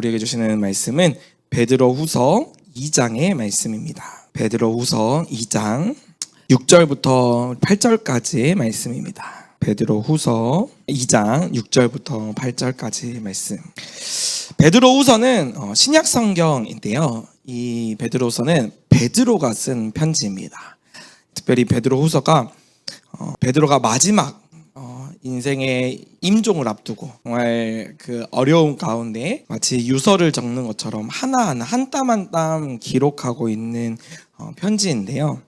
우리에게 주시는 말씀은 베드로후서 2장의 말씀입니다. 베드로후서 2장 6절부터 8절까지의 말씀입니다. 베드로후서 2장 6절부터 8절까지의 말씀. 베드로후서는 신약 성경인데요. 이 베드로후서는 베드로가 쓴 편지입니다. 특별히 베드로후서가 베드로가 마지막 인생의 임종을 앞두고 정말 그 어려움 가운데 마치 유서를 적는 것처럼 하나하나 한 땀 한 땀 기록하고 있는 편지인데요.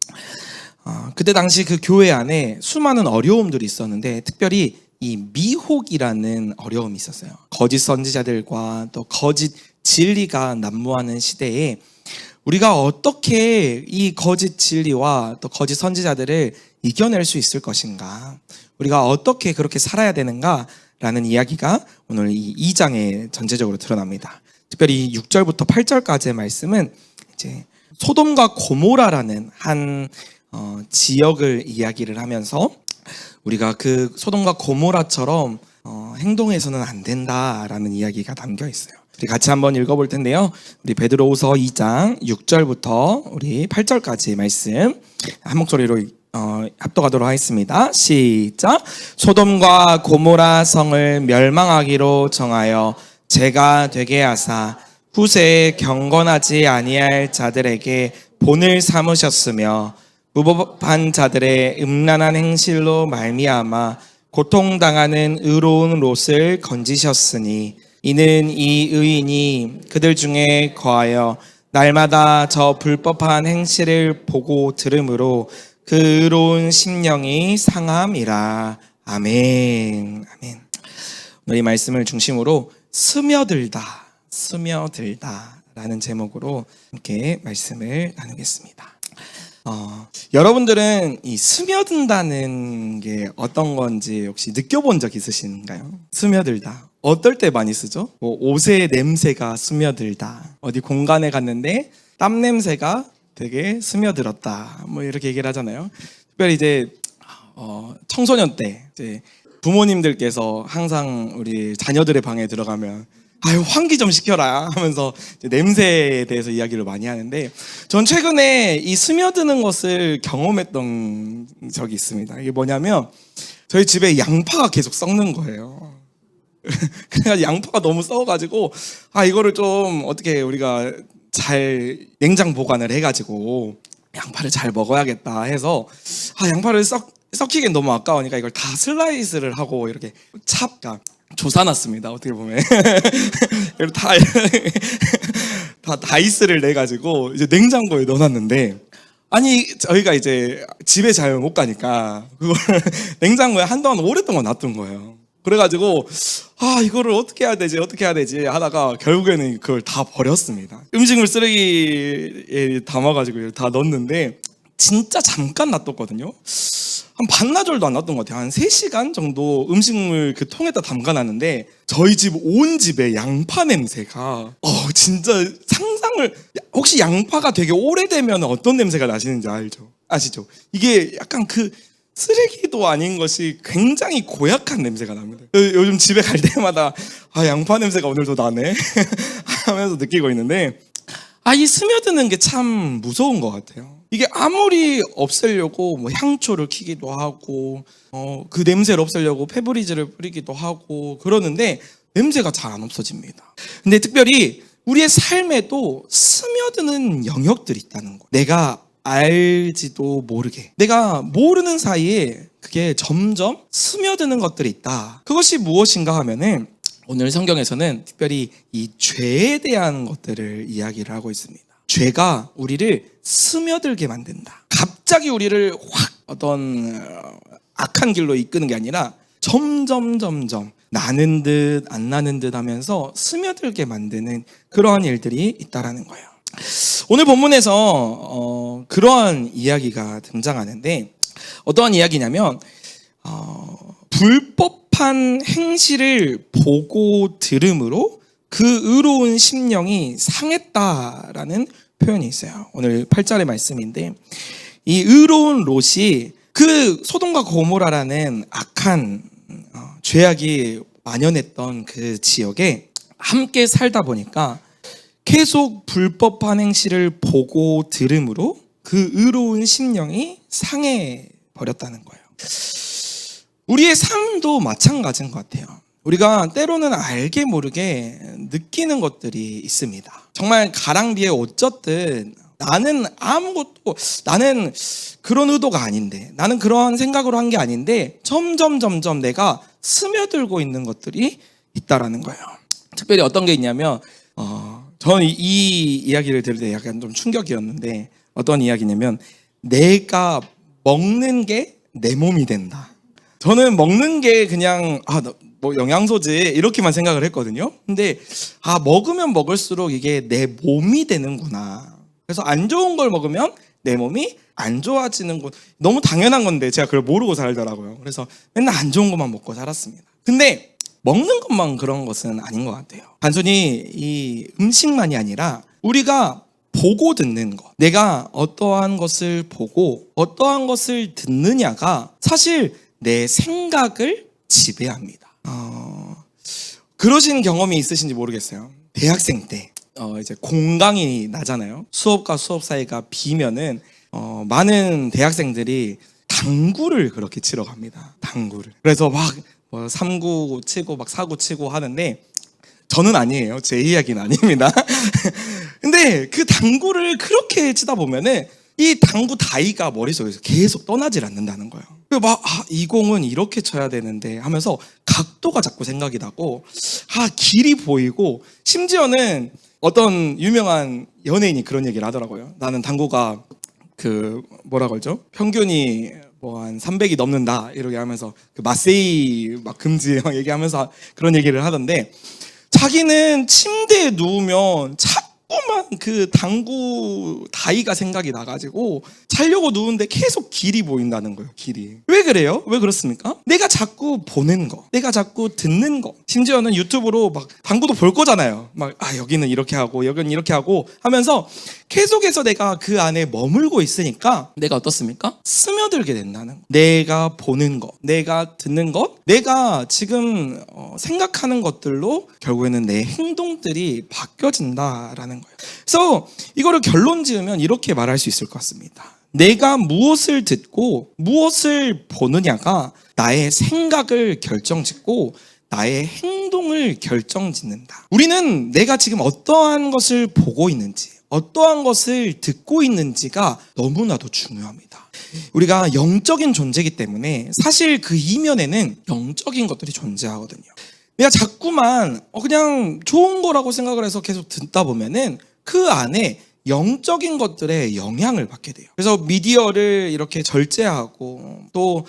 그때 당시 그 교회 안에 수많은 어려움들이 있었는데 특별히 이 미혹이라는 어려움이 있었어요. 거짓 선지자들과 또 거짓 진리가 난무하는 시대에 우리가 어떻게 이 거짓 진리와 또 거짓 선지자들을 이겨낼 수 있을 것인가, 우리가 어떻게 그렇게 살아야 되는가라는 이야기가 오늘 이 2장에 전체적으로 드러납니다. 특별히 6절부터 8절까지의 말씀은 이제 소돔과 고모라라는 한 지역을 이야기를 하면서 우리가 그 소돔과 고모라처럼 행동해서는 안 된다라는 이야기가 담겨 있어요. 우리 같이 한번 읽어볼 텐데요. 우리 베드로후서 2장 6절부터 우리 8절까지 말씀 한 목소리로 합독하도록 하겠습니다. 시작. 소돔과 고모라 성을 멸망하기로 정하여 제가 되게 하사 후세에 경건하지 아니할 자들에게 본을 삼으셨으며 무법한 자들의 음란한 행실로 말미암아 고통당하는 의로운 롯을 건지셨으니 이는 이 의인이 그들 중에 거하여 날마다 저 불법한 행실을 보고 들으므로 그 의로운 심령이 상함이라. 아멘. 아멘. 오늘 이 말씀을 중심으로 스며들다 라는 제목으로 함께 말씀을 나누겠습니다. 여러분들은 이 스며든다는 게 어떤 건지 혹시 느껴본 적 있으신가요? 스며들다. 어떨 때 많이 쓰죠? 뭐 옷의 냄새가 스며들다. 어디 공간에 갔는데 땀 냄새가 되게 스며들었다. 뭐 이렇게 얘기를 하잖아요. 특별히 이제 청소년 때 이제 부모님들께서 항상 우리 자녀들의 방에 들어가면 아유 환기 좀 시켜라 하면서 냄새에 대해서 이야기를 많이 하는데, 전 최근에 이 스며드는 것을 경험했던 적이 있습니다. 이게 뭐냐면 저희 집에 양파가 계속 썩는 거예요. 그래서 양파가 너무 썩어가지고 이거를 좀 어떻게 우리가 잘 냉장 보관을 해가지고 양파를 잘 먹어야겠다 해서 양파를 썩히기엔 너무 아까우니까 이걸 다 슬라이스를 하고 이렇게 조사놨습니다. 어떻게 보면 다 다이스를 내가지고 이제 냉장고에 넣어놨는데, 저희가 이제 집에 잘 못 가니까 그걸 냉장고에 한동안 오랫동안 놔둔 거예요. 그래가지고 이거를 어떻게 해야 되지 하다가 결국에는 그걸 다 버렸습니다. 음식물 쓰레기에 담아가지고 다 넣었는데 진짜 잠깐 놔뒀거든요. 한 반나절도 안 놨던 것 같아요. 한 3시간 정도 음식물 그 통에다 담가놨는데 저희 집 온 집에 양파 냄새가 진짜 상상을, 혹시 양파가 되게 오래되면 어떤 냄새가 나시는지 아시죠? 이게 약간 그 쓰레기도 아닌 것이 굉장히 고약한 냄새가 납니다. 요즘 집에 갈 때마다 양파 냄새가 오늘도 나네 하면서 느끼고 있는데, 이 스며드는 게 참 무서운 것 같아요. 이게 아무리 없애려고 뭐 향초를 키기도 하고 그 냄새를 없애려고 페브리즈를 뿌리기도 하고 그러는데 냄새가 잘 안 없어집니다. 근데 특별히 우리의 삶에도 스며드는 영역들이 있다는 거. 내가 알지도 모르게, 내가 모르는 사이에 그게 점점 스며드는 것들이 있다. 그것이 무엇인가 하면은 오늘 성경에서는 특별히 이 죄에 대한 것들을 이야기를 하고 있습니다. 죄가 우리를 스며들게 만든다. 갑자기 우리를 확 어떤 악한 길로 이끄는 게 아니라 점점 나는 듯 안 나는 듯 하면서 스며들게 만드는 그러한 일들이 있다라는 거예요. 오늘 본문에서 그러한 이야기가 등장하는데, 어떠한 이야기냐면 불법한 행실을 보고 들음으로 그 의로운 심령이 상했다라는 표현이 있어요. 오늘 8절의 말씀인데, 이 의로운 롯이 그 소돔과 고모라라는 악한 죄악이 만연했던 그 지역에 함께 살다 보니까 계속 불법한 행실을 보고 들음으로 그 의로운 심령이 상해 버렸다는 거예요. 우리의 삶도 마찬가지인 것 같아요. 우리가 때로는 알게 모르게 느끼는 것들이 있습니다. 정말 가랑비에 옷 젖듯 나는 그런 의도가 아닌데, 나는 그러한 생각으로 한 게 아닌데 점점 내가 스며들고 있는 것들이 있다라는 거예요. 특별히 어떤 게 있냐면 저는 이 이야기를 들을 때 약간 좀 충격이었는데, 어떤 이야기냐면 내가 먹는 게 내 몸이 된다. 저는 먹는 게 그냥 뭐 영양소지 이렇게만 생각을 했거든요. 근데 먹으면 먹을수록 이게 내 몸이 되는구나. 그래서 안 좋은 걸 먹으면 내 몸이 안 좋아지는 건 너무 당연한 건데 제가 그걸 모르고 살더라고요. 그래서 맨날 안 좋은 것만 먹고 살았습니다. 근데 먹는 것만 그런 것은 아닌 것 같아요. 단순히 이 음식만이 아니라 우리가 보고 듣는 것, 내가 어떠한 것을 보고 어떠한 것을 듣느냐가 사실 내 생각을 지배합니다. 그러신 경험이 있으신지 모르겠어요. 대학생 때 이제 공강이 나잖아요. 수업과 수업 사이가 비면은 많은 대학생들이 당구를 그렇게 치러 갑니다. 당구를. 그래서 막 뭐 3구 치고 막 4구 치고 하는데 저는 아니에요. 제 이야기는 아닙니다. 근데 그 당구를 그렇게 치다 보면은 이 당구 다이가 머릿속에서 계속 떠나질 않는다는 거예요. 그리고 이 공은 이렇게 쳐야 되는데 하면서 각도가 자꾸 생각이 나고 길이 보이고, 심지어는 어떤 유명한 연예인이 그런 얘기를 하더라고요. 나는 당구가 뭐라 그러죠? 평균이 뭐 한 300이 넘는다 이렇게 하면서 마세이 막 금지 막 얘기하면서 그런 얘기를 하던데, 자기는 침대에 누우면 자꾸만 그 당구 다이가 생각이 나가지고 자려고 누운데 계속 길이 보인다는 거예요. 길이. 왜 그래요? 왜 그렇습니까? 내가 자꾸 보는 거, 내가 자꾸 듣는 거, 심지어는 유튜브로 막 당구도 볼 거잖아요. 막 여기는 이렇게 하고 여기는 이렇게 하고 하면서 계속해서 내가 그 안에 머물고 있으니까 내가 어떻습니까? 스며들게 된다는 거. 내가 보는 것, 내가 듣는 것, 내가 지금 생각하는 것들로 결국에는 내 행동들이 바뀌어진다라는 거예요. 그래서 이거를 결론 지으면 이렇게 말할 수 있을 것 같습니다. 내가 무엇을 듣고 무엇을 보느냐가 나의 생각을 결정짓고 나의 행동을 결정짓는다. 우리는 내가 지금 어떠한 것을 보고 있는지, 어떠한 것을 듣고 있는지가 너무나도 중요합니다. 우리가 영적인 존재이기 때문에 사실 그 이면에는 영적인 것들이 존재하거든요. 내가 자꾸만 그냥 좋은 거라고 생각을 해서 계속 듣다 보면은 그 안에 영적인 것들에 영향을 받게 돼요. 그래서 미디어를 이렇게 절제하고 또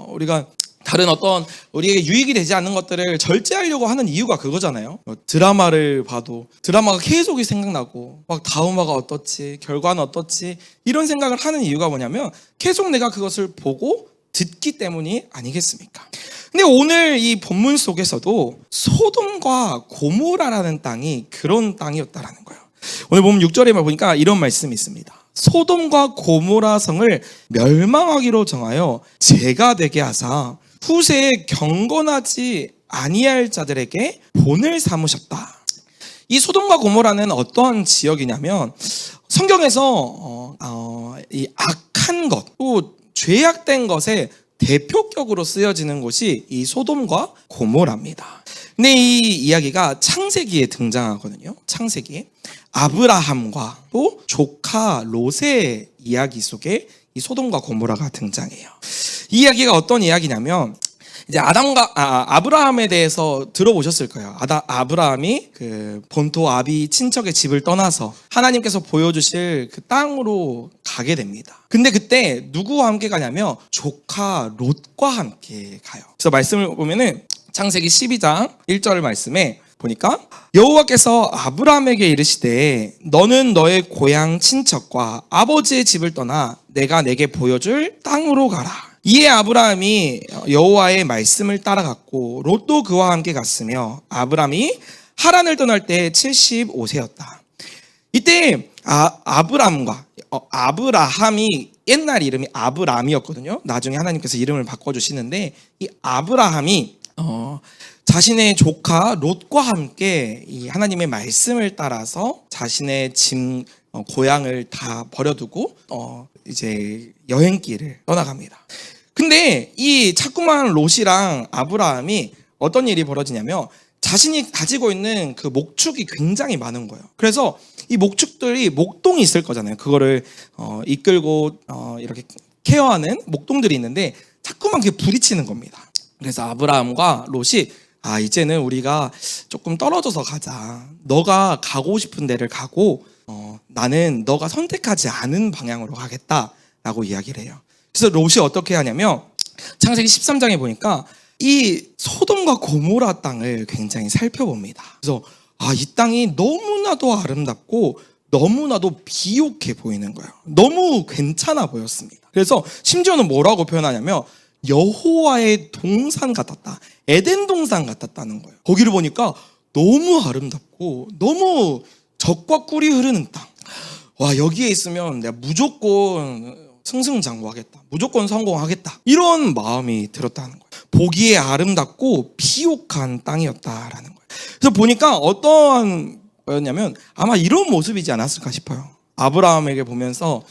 우리가 다른 어떤 우리에게 유익이 되지 않는 것들을 절제하려고 하는 이유가 그거잖아요. 드라마를 봐도 드라마가 계속 생각나고 막 다음화가 어떻지, 결과는 어떻지, 이런 생각을 하는 이유가 뭐냐면 계속 내가 그것을 보고 듣기 때문이 아니겠습니까? 근데 오늘 이 본문 속에서도 소돔과 고모라라는 땅이 그런 땅이었다라는 거예요. 오늘 보면 6절에 보니까 이런 말씀이 있습니다. 소돔과 고모라 성을 멸망하기로 정하여 죄가 되게 하사 후세에 경건하지 아니할 자들에게 본을 삼으셨다. 이 소돔과 고모라는 어떤 지역이냐면 성경에서 이 악한 것, 또 죄악된 것에 대표격으로 쓰여지는 곳이 이 소돔과 고모라입니다. 근데 이 이야기가 창세기에 등장하거든요. 창세기에 아브라함과 또 조카 롯의 이야기 속에 이 소돔과 고모라가 등장해요. 이 이야기가 어떤 이야기냐면 이제 아브라함에 대해서 들어보셨을 거예요. 아브라함이 그 본토 아비 친척의 집을 떠나서 하나님께서 보여주실 그 땅으로 가게 됩니다. 근데 그때 누구와 함께 가냐면 조카 롯과 함께 가요. 그래서 말씀을 보면은 창세기 12장 1절 말씀에 보니까 여호와께서 아브라함에게 이르시되 너는 너의 고향 친척과 아버지의 집을 떠나 내가 내게 보여줄 땅으로 가라. 이에 아브라함이 여호와의 말씀을 따라갔고 롯도 그와 함께 갔으며 아브라함이 하란을 떠날 때 75세였다. 이때 아브라함이 옛날 이름이 아브람이었거든요. 나중에 하나님께서 이름을 바꿔주시는데 이 아브라함이 자신의 조카 롯과 함께 이 하나님의 말씀을 따라서 자신의 짐 고향을 다 버려두고 이제 여행길을 떠나갑니다. 근데 이 자꾸만 롯이랑 아브라함이 어떤 일이 벌어지냐면 자신이 가지고 있는 그 목축이 굉장히 많은 거예요. 그래서 이 목축들이 목동이 있을 거잖아요. 그거를 이끌고 이렇게 케어하는 목동들이 있는데 자꾸만 그게 부딪히는 겁니다. 그래서 아브라함과 롯이 이제는 우리가 조금 떨어져서 가자. 너가 가고 싶은 데를 가고 나는 너가 선택하지 않은 방향으로 가겠다라고 이야기를 해요. 그래서 롯이 어떻게 하냐면 창세기 13장에 보니까 이 소돔과 고모라 땅을 굉장히 살펴봅니다. 그래서 이 땅이 너무나도 아름답고 너무나도 비옥해 보이는 거예요. 너무 괜찮아 보였습니다. 그래서 심지어는 뭐라고 표현하냐면 여호와의 동산 같았다. 에덴 동산 같았다는 거예요. 거기를 보니까 너무 아름답고 너무 젖과 꿀이 흐르는 땅. 여기에 있으면 내가 무조건 승승장구하겠다. 무조건 성공하겠다. 이런 마음이 들었다는 거예요. 보기에 아름답고 비옥한 땅이었다라는 거예요. 그래서 보니까 어떤 거였냐면 아마 이런 모습이지 않았을까 싶어요. 아브라함에게 보면서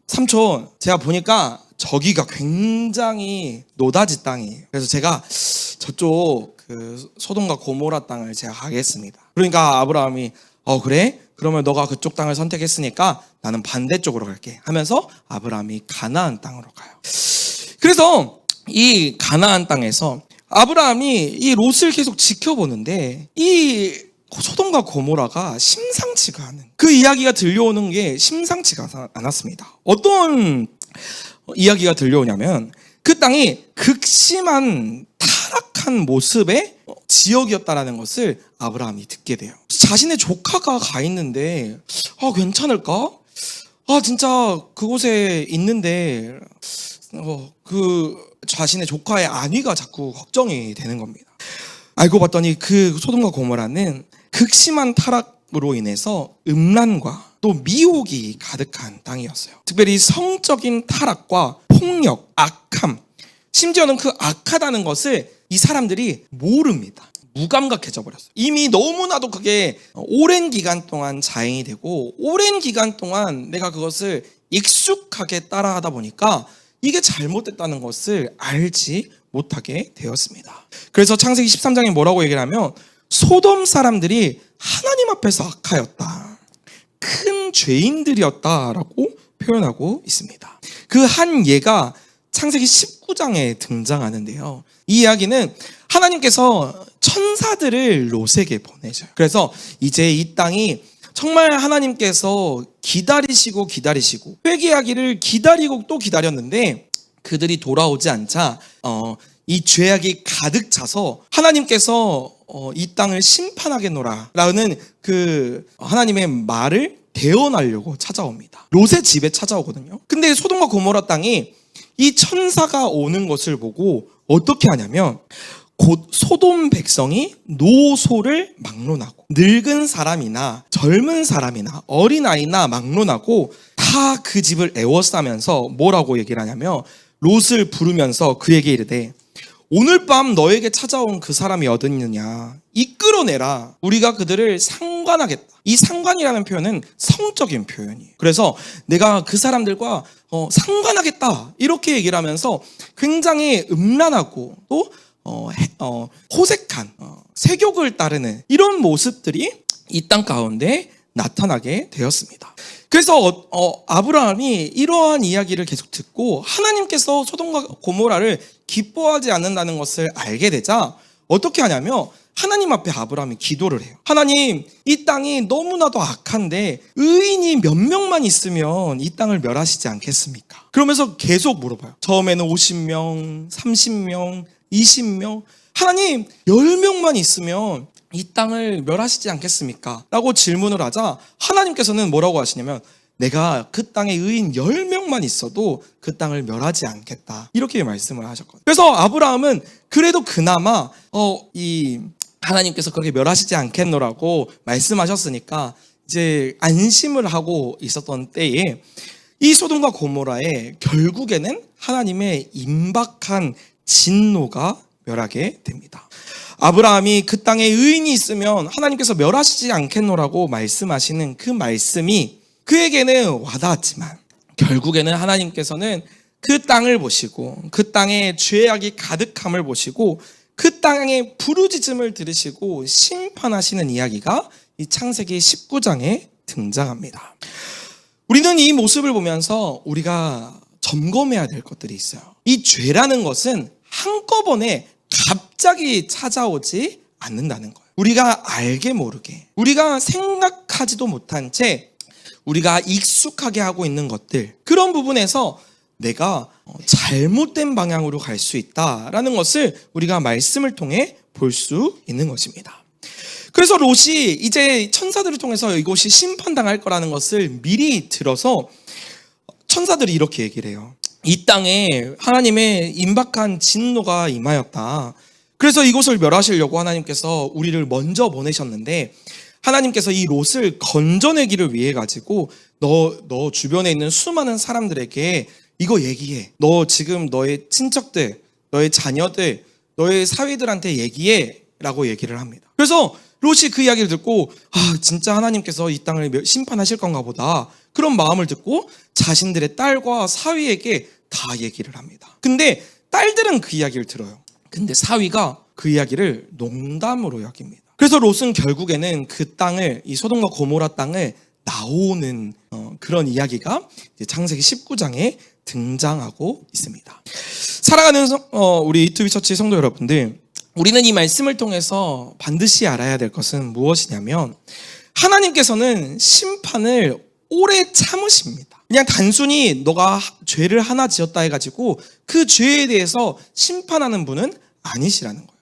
삼촌, 제가 보니까 저기가 굉장히 노다지 땅이에요. 그래서 제가 저쪽 그 소돔과 고모라 땅을 제가 가겠습니다. 그러니까 아브라함이 그래? 그러면 너가 그쪽 땅을 선택했으니까 나는 반대쪽으로 갈게 하면서 아브라함이 가나안 땅으로 가요. 그래서 이 가나안 땅에서 아브라함이 이 롯을 계속 지켜보는데 이 소돔과 고모라가 심상치가 않은, 그 이야기가 들려오는 게 심상치가 않았습니다. 어떤 이야기가 들려오냐면 그 땅이 극심한 타락한 모습의 지역이었다라는 것을 아브라함이 듣게 돼요. 자신의 조카가 가 있는데 괜찮을까? 진짜 그곳에 있는데 그 자신의 조카의 안위가 자꾸 걱정이 되는 겁니다. 알고 봤더니 그 소돔과 고모라는 극심한 타락으로 인해서 음란과 또 미혹이 가득한 땅이었어요. 특별히 성적인 타락과 폭력, 악함, 심지어는 그 악하다는 것을 이 사람들이 모릅니다. 무감각해져 버렸어요. 이미 너무나도 그게 오랜 기간 동안 자행이 되고 오랜 기간 동안 내가 그것을 익숙하게 따라하다 보니까 이게 잘못됐다는 것을 알지 못하게 되었습니다. 그래서 창세기 13장에 뭐라고 얘기를 하면 소돔 사람들이 하나님 앞에서 악하였다. 큰 죄인들이었다라고 표현하고 있습니다. 그 한 예가 창세기 19장에 등장하는데요. 이 이야기는 하나님께서 천사들을 롯에게 보내줘요. 그래서 이제 이 땅이 정말 하나님께서 기다리시고 회개하기를 기다리고 또 기다렸는데 그들이 돌아오지 않자 이 죄악이 가득 차서 하나님께서 이 땅을 심판하겠노라 라는 그 하나님의 말을 대언하려고 찾아옵니다. 롯의 집에 찾아오거든요. 근데 소돔과 고모라 땅이 이 천사가 오는 것을 보고 어떻게 하냐면 곧 소돔 백성이 노소를 막론하고 늙은 사람이나 젊은 사람이나 어린아이나 막론하고 다 그 집을 애워싸면서 뭐라고 얘기를 하냐면 롯을 부르면서 그에게 이르되 오늘 밤 너에게 찾아온 그 사람이 어디 있느냐 이끌어내라. 우리가 그들을 상관하겠다. 이 상관이라는 표현은 성적인 표현이에요. 그래서 내가 그 사람들과 상관하겠다 이렇게 얘기를 하면서 굉장히 음란하고 또 호색한 세욕을 따르는 이런 모습들이 이 땅 가운데 나타나게 되었습니다. 그래서 아브라함이 이러한 이야기를 계속 듣고 하나님께서 소돔과 고모라를 기뻐하지 않는다는 것을 알게 되자 어떻게 하냐면 하나님 앞에 아브라함이 기도를 해요. 하나님, 이 땅이 너무나도 악한데 의인이 몇 명만 있으면 이 땅을 멸하시지 않겠습니까? 그러면서 계속 물어봐요. 처음에는 50명, 30명, 20명. 하나님, 10명만 있으면 이 땅을 멸하시지 않겠습니까? 라고 질문을 하자 하나님께서는 뭐라고 하시냐면 내가 그 땅에 의인 10명만 있어도 그 땅을 멸하지 않겠다. 이렇게 말씀을 하셨거든요. 그래서 아브라함은 그래도 그나마 이 하나님께서 그렇게 멸하시지 않겠노라고 말씀하셨으니까 이제 안심을 하고 있었던 때에 이 소돔과 고모라에 결국에는 하나님의 임박한 진노가 멸하게 됩니다. 아브라함이 그 땅에 의인이 있으면 하나님께서 멸하시지 않겠노라고 말씀하시는 그 말씀이 그에게는 와닿았지만 결국에는 하나님께서는 그 땅을 보시고 그 땅에 죄악이 가득함을 보시고 그 땅의 부르짖음을 들으시고 심판하시는 이야기가 이 창세기 19장에 등장합니다. 우리는 이 모습을 보면서 우리가 점검해야 될 것들이 있어요. 이 죄라는 것은 한꺼번에 갑자기 찾아오지 않는다는 거예요. 우리가 알게 모르게, 우리가 생각하지도 못한 채 우리가 익숙하게 하고 있는 것들, 그런 부분에서 내가 잘못된 방향으로 갈 수 있다라는 것을 우리가 말씀을 통해 볼 수 있는 것입니다. 그래서 롯이 이제 천사들을 통해서 이곳이 심판당할 거라는 것을 미리 들어서 천사들이 이렇게 얘기를 해요. 이 땅에 하나님의 임박한 진노가 임하였다. 그래서 이곳을 멸하시려고 하나님께서 우리를 먼저 보내셨는데 하나님께서 이 롯을 건져내기를 위해 가지고 너 주변에 있는 수많은 사람들에게 이거 얘기해. 너 지금 너의 친척들, 너의 자녀들, 너의 사위들한테 얘기해 라고 얘기를 합니다. 그래서 롯이 그 이야기를 듣고 진짜 하나님께서 이 땅을 심판하실 건가 보다, 그런 마음을 듣고 자신들의 딸과 사위에게 다 얘기를 합니다. 근데 딸들은 그 이야기를 들어요. 근데 사위가 그 이야기를 농담으로 여깁니다. 그래서 롯은 결국에는 그 땅을, 이 소돔과 고모라 땅을 나오는 그런 이야기가 이제 창세기 19장에 등장하고 있습니다. 사랑하는 우리 이투비 처치 성도 여러분들, 우리는 이 말씀을 통해서 반드시 알아야 될 것은 무엇이냐면 하나님께서는 심판을 오래 참으십니다. 그냥 단순히 너가 죄를 하나 지었다 해가지고 그 죄에 대해서 심판하는 분은 아니시라는 거예요.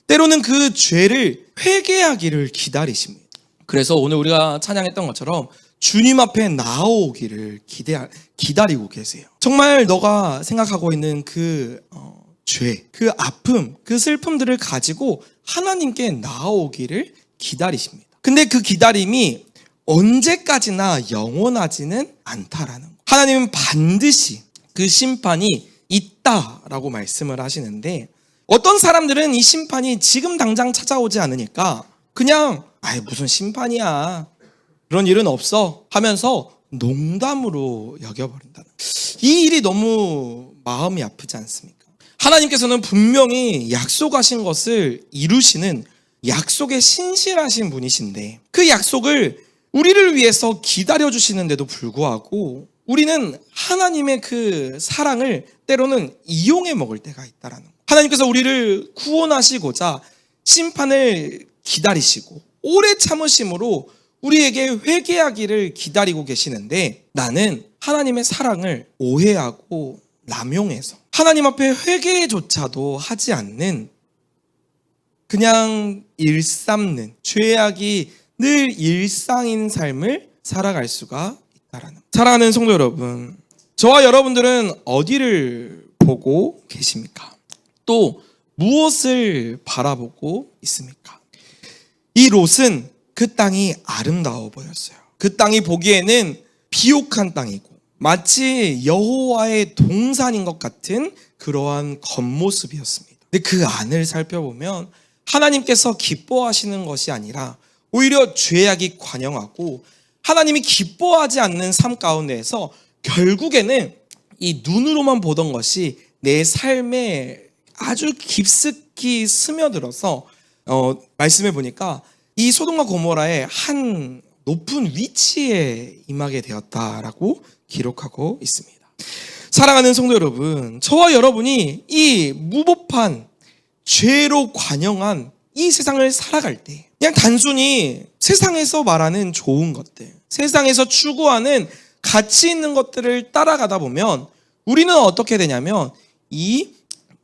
때로는 그 죄를 회개하기를 기다리십니다. 그래서 오늘 우리가 찬양했던 것처럼 주님 앞에 나오기를 기다리고 계세요. 정말 너가 생각하고 있는 그 죄, 그 아픔, 그 슬픔들을 가지고 하나님께 나오기를 기다리십니다. 근데 그 기다림이 언제까지나 영원하지는 않다라는 거예요. 하나님은 반드시 그 심판이 있다라고 말씀을 하시는데 어떤 사람들은 이 심판이 지금 당장 찾아오지 않으니까 그냥 무슨 심판이야, 그런 일은 없어 하면서 농담으로 여겨버린다는 거예요. 이 일이 너무 마음이 아프지 않습니까? 하나님께서는 분명히 약속하신 것을 이루시는 약속에 신실하신 분이신데 그 약속을 우리를 위해서 기다려주시는데도 불구하고 우리는 하나님의 그 사랑을 때로는 이용해 먹을 때가 있다라는 거예요. 하나님께서 우리를 구원하시고자 심판을 기다리시고 오래 참으심으로 우리에게 회개하기를 기다리고 계시는데 나는 하나님의 사랑을 오해하고 남용해서 하나님 앞에 회개조차도 하지 않는 그냥 일삼는 죄악이 늘 일상인 삶을 살아갈 수가 있다라는 거예요. 사랑하는 성도 여러분, 저와 여러분들은 어디를 보고 계십니까? 또 무엇을 바라보고 있습니까? 이 롯은 그 땅이 아름다워 보였어요. 그 땅이 보기에는 비옥한 땅이고 마치 여호와의 동산인 것 같은 그러한 겉모습이었습니다. 근데 그 안을 살펴보면 하나님께서 기뻐하시는 것이 아니라 오히려 죄악이 관영하고 하나님이 기뻐하지 않는 삶 가운데에서 결국에는 이 눈으로만 보던 것이 내 삶에 아주 깊숙이 스며들어서 말씀해 보니까 이 소돔과 고모라의 한 높은 위치에 임하게 되었다라고 기록하고 있습니다. 사랑하는 성도 여러분, 저와 여러분이 이 무법한 죄로 관영한 이 세상을 살아갈 때 그냥 단순히 세상에서 말하는 좋은 것들, 세상에서 추구하는 가치 있는 것들을 따라가다 보면 우리는 어떻게 되냐면 이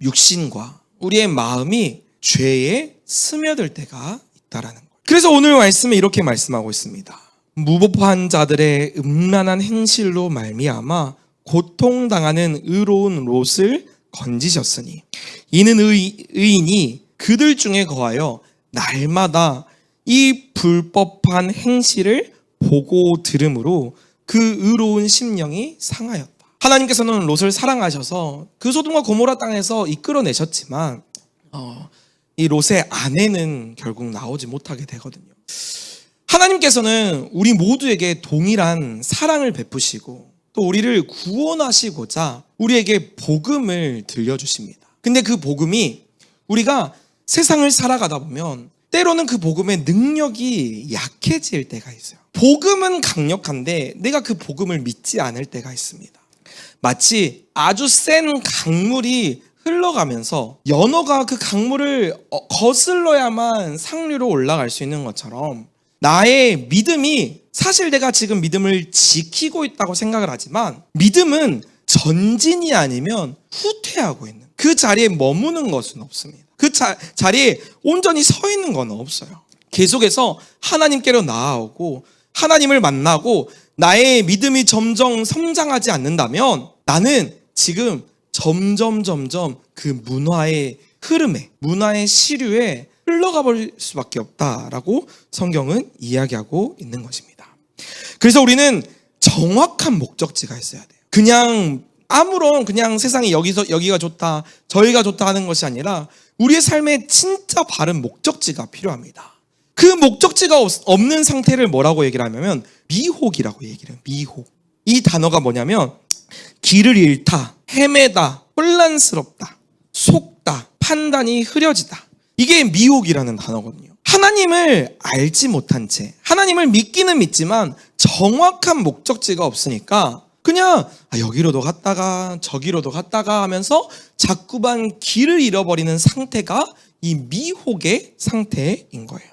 육신과 우리의 마음이 죄에 스며들 때가 있다라는 거예요. 그래서 오늘 말씀에 이렇게 말씀하고 있습니다. 무법한 자들의 음란한 행실로 말미암아 고통당하는 의로운 롯을 건지셨으니 이는 의인이 그들 중에 거하여 날마다 이 불법한 행실을 보고 들음으로 그 의로운 심령이 상하였다. 하나님께서는 롯을 사랑하셔서 그 소돔과 고모라 땅에서 이끌어내셨지만 이 롯의 아내는 결국 나오지 못하게 되거든요. 하나님께서는 우리 모두에게 동일한 사랑을 베푸시고 또 우리를 구원하시고자 우리에게 복음을 들려주십니다. 근데 그 복음이 우리가 세상을 살아가다 보면 때로는 그 복음의 능력이 약해질 때가 있어요. 복음은 강력한데 내가 그 복음을 믿지 않을 때가 있습니다. 마치 아주 센 강물이 흘러가면서 연어가 그 강물을 거슬러야만 상류로 올라갈 수 있는 것처럼 나의 믿음이 사실 내가 지금 믿음을 지키고 있다고 생각을 하지만 믿음은 전진이 아니면 후퇴하고 있는 그 자리에 머무는 것은 없습니다. 그 자리에 온전히 서 있는 건 없어요. 계속해서 하나님께로 나아오고 하나님을 만나고 나의 믿음이 점점 성장하지 않는다면 나는 지금 점점 그 문화의 흐름에, 문화의 시류에 흘러가 버릴 수밖에 없다라고 성경은 이야기하고 있는 것입니다. 그래서 우리는 정확한 목적지가 있어야 돼요. 그냥 아무런 그냥 세상에 여기가 좋다, 저희가 좋다 하는 것이 아니라 우리의 삶에 진짜 바른 목적지가 필요합니다. 그 목적지가 없는 상태를 뭐라고 얘기를 하냐면 미혹이라고 얘기를 해요. 미혹. 이 단어가 뭐냐면 길을 잃다, 헤매다, 혼란스럽다, 속다, 판단이 흐려지다. 이게 미혹이라는 단어거든요. 하나님을 알지 못한 채 하나님을 믿기는 믿지만 정확한 목적지가 없으니까 그냥 여기로도 갔다가 저기로도 갔다가 하면서 자꾸만 길을 잃어버리는 상태가 이 미혹의 상태인 거예요.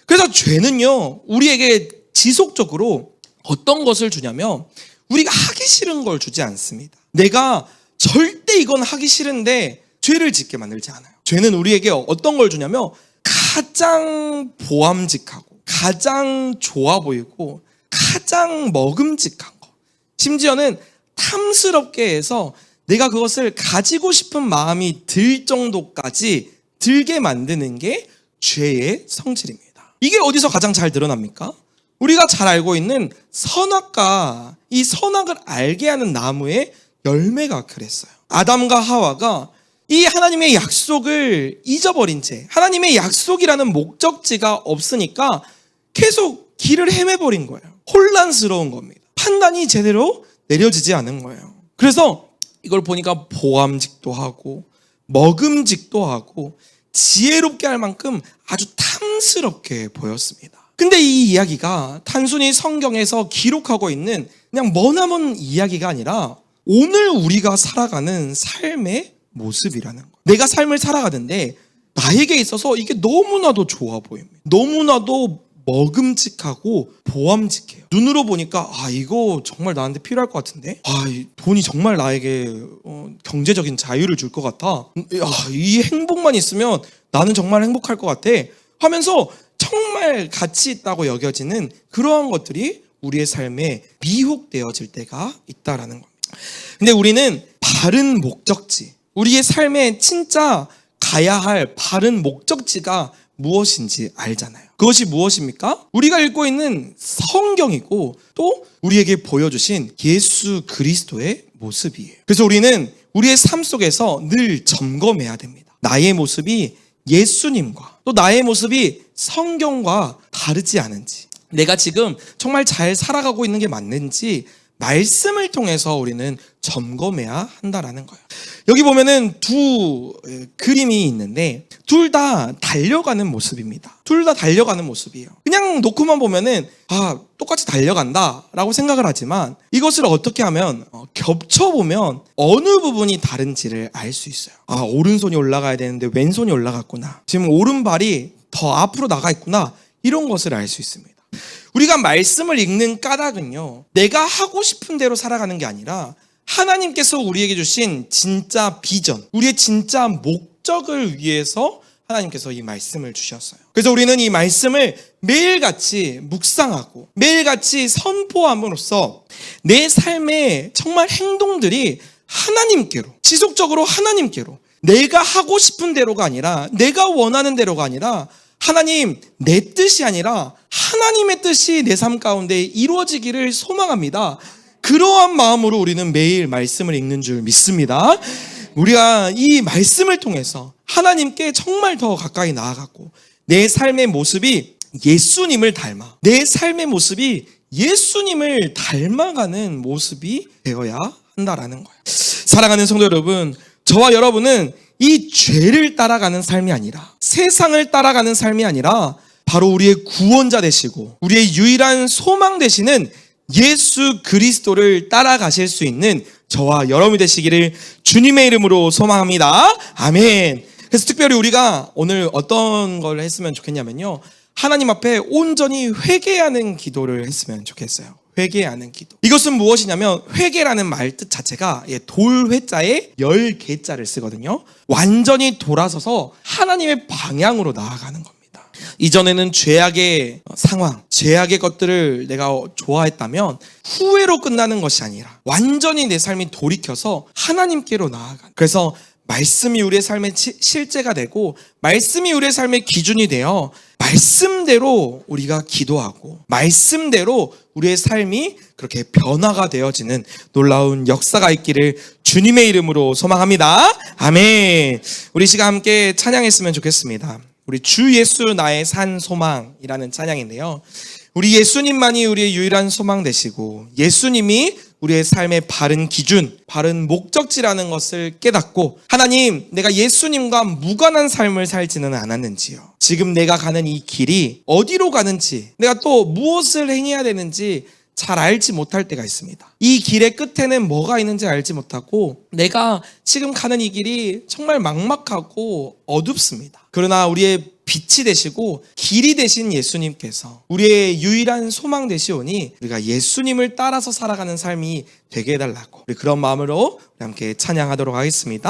그래서 죄는요, 우리에게 지속적으로 어떤 것을 주냐면 우리가 하기 싫은 걸 주지 않습니다. 내가 절대 이건 하기 싫은데 죄를 짓게 만들지 않아요. 죄는 우리에게 어떤 걸 주냐면 가장 보암직하고 가장 좋아 보이고 가장 먹음직한 거, 심지어는 탐스럽게 해서 내가 그것을 가지고 싶은 마음이 들 정도까지 들게 만드는 게 죄의 성질입니다. 이게 어디서 가장 잘 드러납니까? 우리가 잘 알고 있는 선악과 이 선악을 알게 하는 나무의 열매가 그랬어요. 아담과 하와가 이 하나님의 약속을 잊어버린 채 하나님의 약속이라는 목적지가 없으니까 계속 길을 헤매버린 거예요. 혼란스러운 겁니다. 판단이 제대로 내려지지 않은 거예요. 그래서 이걸 보니까 보암직도 하고 먹음직도 하고 지혜롭게 할 만큼 아주 탐스럽게 보였습니다. 근데 이 이야기가 단순히 성경에서 기록하고 있는 그냥 머나먼 이야기가 아니라 오늘 우리가 살아가는 삶의 모습이라는 거예요. 내가 삶을 살아가는데 나에게 있어서 이게 너무나도 좋아 보입니다. 너무나도 먹음직하고 보암직해요. 눈으로 보니까 이거 정말 나한테 필요할 것 같은데, 이 돈이 정말 나에게 경제적인 자유를 줄 것 같아, 이 행복만 있으면 나는 정말 행복할 것 같아 하면서 정말 가치 있다고 여겨지는 그러한 것들이 우리의 삶에 미혹되어질 때가 있다라는 겁니다. 근데 우리는 바른 목적지, 우리의 삶에 진짜 가야 할 바른 목적지가 무엇인지 알잖아요. 그것이 무엇입니까? 우리가 읽고 있는 성경이고 또 우리에게 보여주신 예수 그리스도의 모습이에요. 그래서 우리는 우리의 삶 속에서 늘 점검해야 됩니다. 나의 모습이 예수님과 또 나의 모습이 성경과 다르지 않은지, 내가 지금 정말 잘 살아가고 있는 게 맞는지 말씀을 통해서 우리는 점검해야 한다라는 거예요. 여기 보면은 두 그림이 있는데 둘 다 달려가는 모습입니다. 둘 다 달려가는 모습이에요. 그냥 놓고만 보면은 똑같이 달려간다라고 생각을 하지만 이것을 어떻게 하면 겹쳐보면 어느 부분이 다른지를 알 수 있어요. 오른손이 올라가야 되는데 왼손이 올라갔구나, 지금 오른발이 더 앞으로 나가 있구나, 이런 것을 알 수 있습니다. 우리가 말씀을 읽는 까닭은요, 내가 하고 싶은 대로 살아가는 게 아니라 하나님께서 우리에게 주신 진짜 비전, 우리의 진짜 목적을 위해서 하나님께서 이 말씀을 주셨어요. 그래서 우리는 이 말씀을 매일같이 묵상하고 매일같이 선포함으로써 내 삶의 정말 행동들이 하나님께로, 지속적으로 하나님께로, 내가 하고 싶은 대로가 아니라, 내가 원하는 대로가 아니라 하나님, 내 뜻이 아니라 하나님의 뜻이 내 삶 가운데 이루어지기를 소망합니다. 그러한 마음으로 우리는 매일 말씀을 읽는 줄 믿습니다. 우리가 이 말씀을 통해서 하나님께 정말 더 가까이 나아가고 내 삶의 모습이 예수님을 닮아 내 삶의 모습이 예수님을 닮아가는 모습이 되어야 한다라는 거예요. 사랑하는 성도 여러분, 저와 여러분은 이 죄를 따라가는 삶이 아니라 세상을 따라가는 삶이 아니라 바로 우리의 구원자 되시고 우리의 유일한 소망 되시는 예수 그리스도를 따라가실 수 있는 저와 여러분이 되시기를 주님의 이름으로 소망합니다. 아멘. 그래서 특별히 우리가 오늘 어떤 걸 했으면 좋겠냐면요, 하나님 앞에 온전히 회개하는 기도를 했으면 좋겠어요. 회개하는 기도. 이것은 무엇이냐면 회개라는 말 뜻 자체가 돌회자에 10개자를 쓰거든요. 완전히 돌아서서 하나님의 방향으로 나아가는 겁니다. 이전에는 죄악의 상황, 죄악의 것들을 내가 좋아했다면 후회로 끝나는 것이 아니라 완전히 내 삶이 돌이켜서 하나님께로 나아가는. 그래서 말씀이 우리의 삶의 실제가 되고 말씀이 우리의 삶의 기준이 되어 말씀대로 우리가 기도하고 말씀대로 우리의 삶이 그렇게 변화가 되어지는 놀라운 역사가 있기를 주님의 이름으로 소망합니다. 아멘. 우리 시간 함께 찬양했으면 좋겠습니다. 우리 주 예수 나의 산 소망이라는 찬양인데요, 우리 예수님만이 우리의 유일한 소망 되시고 예수님이 우리의 삶의 바른 기준, 바른 목적지라는 것을 깨닫고 하나님, 내가 예수님과 무관한 삶을 살지는 않았는지요. 지금 내가 가는 이 길이 어디로 가는지, 내가 또 무엇을 행해야 되는지 잘 알지 못할 때가 있습니다. 이 길의 끝에는 뭐가 있는지 알지 못하고 내가 지금 가는 이 길이 정말 막막하고 어둡습니다. 그러나 우리의 빛이 되시고 길이 되신 예수님께서 우리의 유일한 소망 되시오니 우리가 예수님을 따라서 살아가는 삶이 되게 해달라고, 우리 그런 마음으로 우리 함께 찬양하도록 하겠습니다.